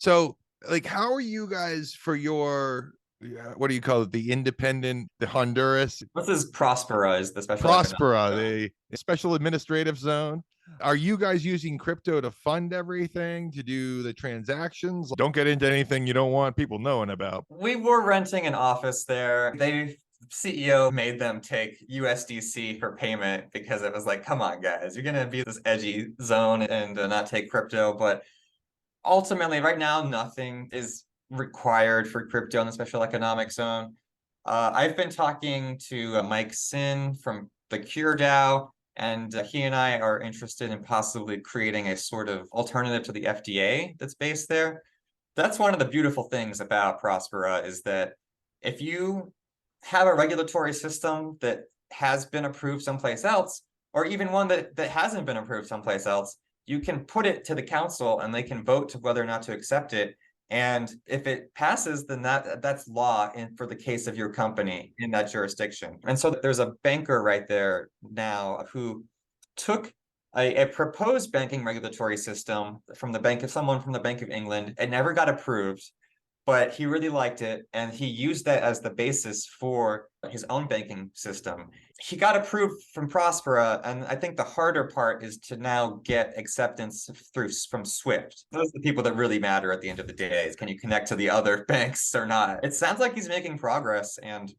So, like, how are you guys for your, what do you call it? The independent, the Honduras, This is Prospera, is the special economic Prospera, zone. the special administrative zone. Are you guys using crypto to fund everything, to do the transactions? Don't get into anything you don't want people knowing about. We were renting an office there. CEO made them take USDC for payment because it was like, come on, guys, you're gonna be this edgy zone and not take crypto. But ultimately, right now, nothing is required for crypto in the special economic zone. I've been talking to Mike Sin from the Cure DAO, and he and I are interested in possibly creating a sort of alternative to the FDA that's based there. That's one of the beautiful things about Prospera is that if you have a regulatory system that has been approved someplace else, or even one that hasn't been approved someplace else, you can put it to the council and they can vote to whether or not to accept it. And if it passes, then that's law for the case of your company in that jurisdiction. And so there's a banker right there now who took a proposed banking regulatory system from the bank of someone from the Bank of England. It never got approved, but he really liked it, and he used that as the basis for his own banking system. He got approved from Prospera, and I think the harder part is to now get acceptance from Swift. Those are the people that really matter at the end of the day, is can you connect to the other banks or not? It sounds like he's making progress, and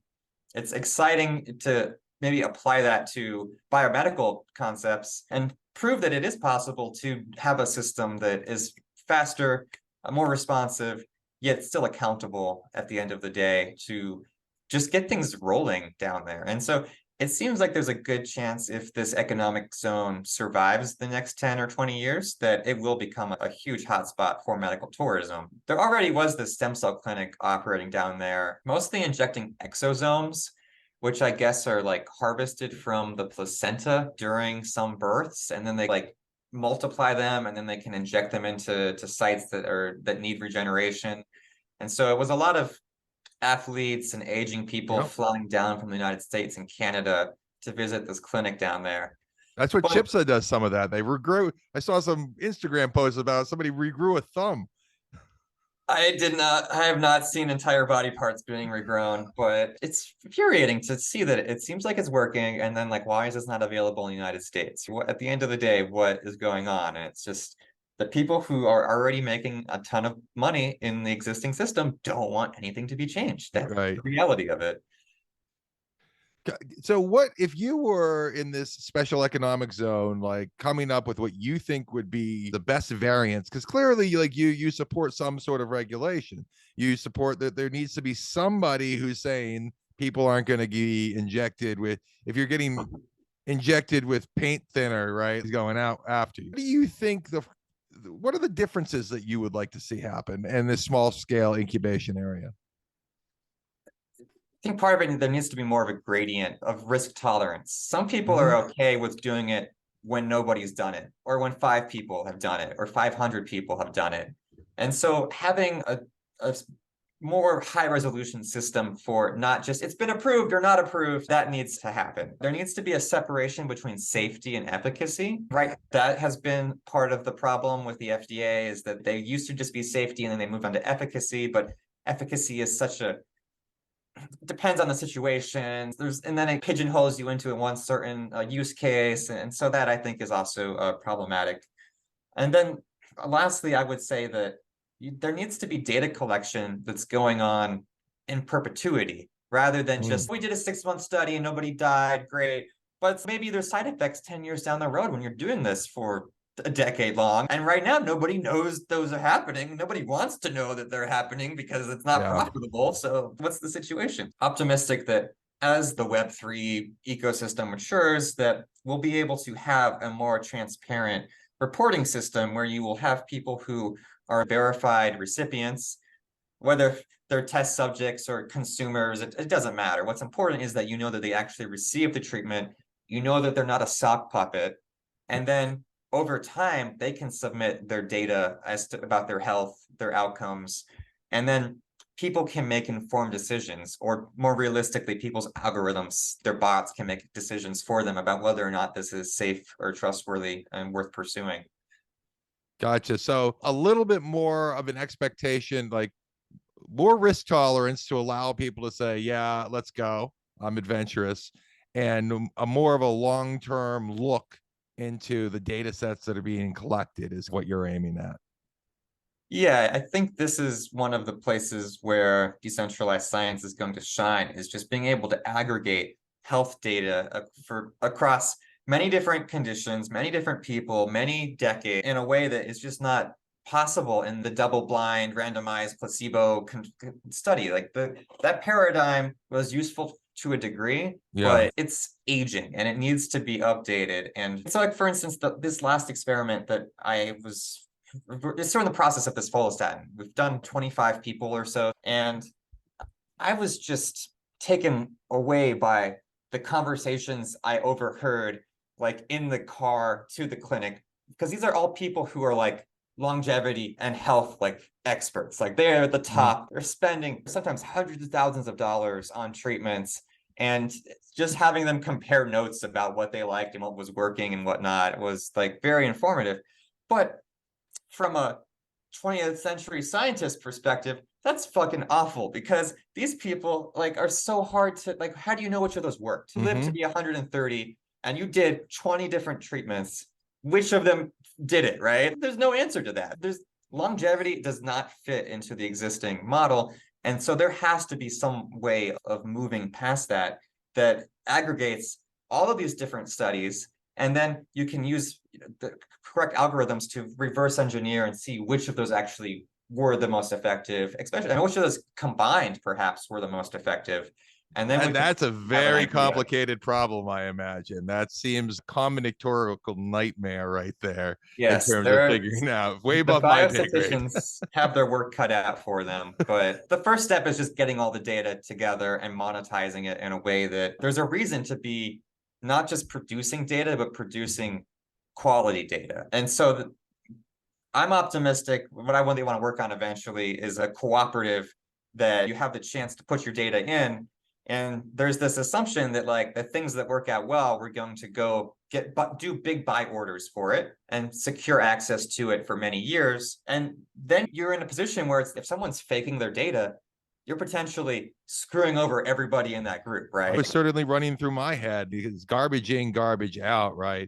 it's exciting to maybe apply that to biomedical concepts and prove that it is possible to have a system that is faster, more responsive, yet still accountable at the end of the day to just get things rolling down there. And so it seems like there's a good chance if this economic zone survives the next 10 or 20 years, that it will become a huge hotspot for medical tourism. There already was this stem cell clinic operating down there, mostly injecting exosomes, which I guess are like harvested from the placenta during some births, and then they like multiply them, and then they can inject them into sites that need regeneration. And so it was a lot of athletes and aging people Yep. flying down from the United States and Canada to visit this clinic down there. That's what But Chipsa does. Some of that they regrew. I saw some Instagram posts about somebody regrew a thumb. I have not seen entire body parts being regrown, but it's infuriating to see that it seems like it's working. And then, like, why is this not available in the United States? At the end of the day, what is going on? And it's just the people who are already making a ton of money in the existing system don't want anything to be changed. That's the Right. reality of it. So what if you were in this special economic zone, like coming up with what you think would be the best variants? Because clearly, like you support some sort of regulation. You support that there needs to be somebody who's saying people aren't going to be injected with, if you're getting injected with paint thinner, right? It's going out after you. What do you think what are the differences that you would like to see happen in this small scale incubation area? I think part of it, there needs to be more of a gradient of risk tolerance. Some people are Mhm. okay with doing it when nobody's done it, or when 5 people have done it, or 500 people have done it. And so having a more high resolution system for not just it's been approved or not approved, that needs to happen. There needs to be a separation between safety and efficacy, right? That has been part of the problem with the FDA, is that they used to just be safety and then they moved on to efficacy, but efficacy is such a depends on the situation. And then it pigeonholes you into one certain use case, and so that I think is also problematic. And then lastly, I would say that there needs to be data collection that's going on in perpetuity, rather than Mm. just we did a 6-month study and nobody died, great. But maybe there's side effects 10 years down the road when you're doing this for a decade long. And right now, nobody knows those are happening. Nobody wants to know that they're happening because it's not Yeah. profitable. So what's the situation? Optimistic that as the Web3 ecosystem matures, that we'll be able to have a more transparent reporting system where you will have people who are verified recipients, whether they're test subjects or consumers, it doesn't matter. What's important is that you know that they actually received the treatment, you know that they're not a sock puppet, and then over time, they can submit their data about their health, their outcomes, and then people can make informed decisions, or more realistically, people's algorithms, their bots can make decisions for them about whether or not this is safe or trustworthy and worth pursuing. Gotcha. So a little bit more of an expectation, like more risk tolerance to allow people to say, yeah, let's go. I'm adventurous. And a more of a long-term look into the data sets that are being collected is what you're aiming at. Yeah, I think this is one of the places where decentralized science is going to shine, is just being able to aggregate health data for across many different conditions, many different people, many decades in a way that is just not possible in the double-blind, randomized placebo study. Like that paradigm was useful to a degree, Yeah. but it's aging and it needs to be updated. And so, like for instance, this last experiment that I was it's still in the process of this follistatin. We've done 25 people or so, and I was just taken away by the conversations I overheard, like in the car to the clinic, because these are all people who are like longevity and health like experts. Like they're at the Mhm. top. They're spending sometimes hundreds of thousands of dollars on treatments, and just having them compare notes about what they liked and what was working and whatnot was like very informative. But from a 20th century scientist perspective, that's fucking awful because these people like are so hard to like. How do you know which of those work? To live to Mhm. be 130 and you did 20 different treatments, which of them did it, right? There's no answer to that. There's longevity does not fit into the existing model. And so there has to be some way of moving past that that aggregates all of these different studies, and then you can use the correct algorithms to reverse engineer and see which of those actually were the most effective, especially, and which of those combined perhaps were the most effective. And then we And can that's a have an very idea. complicated problem, I imagine. That seems combinatorial nightmare right there in Yes, terms of they're figuring out way the above my pay grade. biostatisticians have their work cut out for them, but the first step is just getting all the data together and monetizing it in a way that there's a reason to be not just producing data, but producing quality data. And so I'm optimistic. What I really want to work on eventually is a cooperative that you have the chance to put your data in. And there's this assumption that like the things that work out well, we're going to go get do big buy orders for it and secure access to it for many years. And then you're in a position where if someone's faking their data, you're potentially screwing over everybody in that group, I right? was certainly running through my head because garbage in, garbage out, right?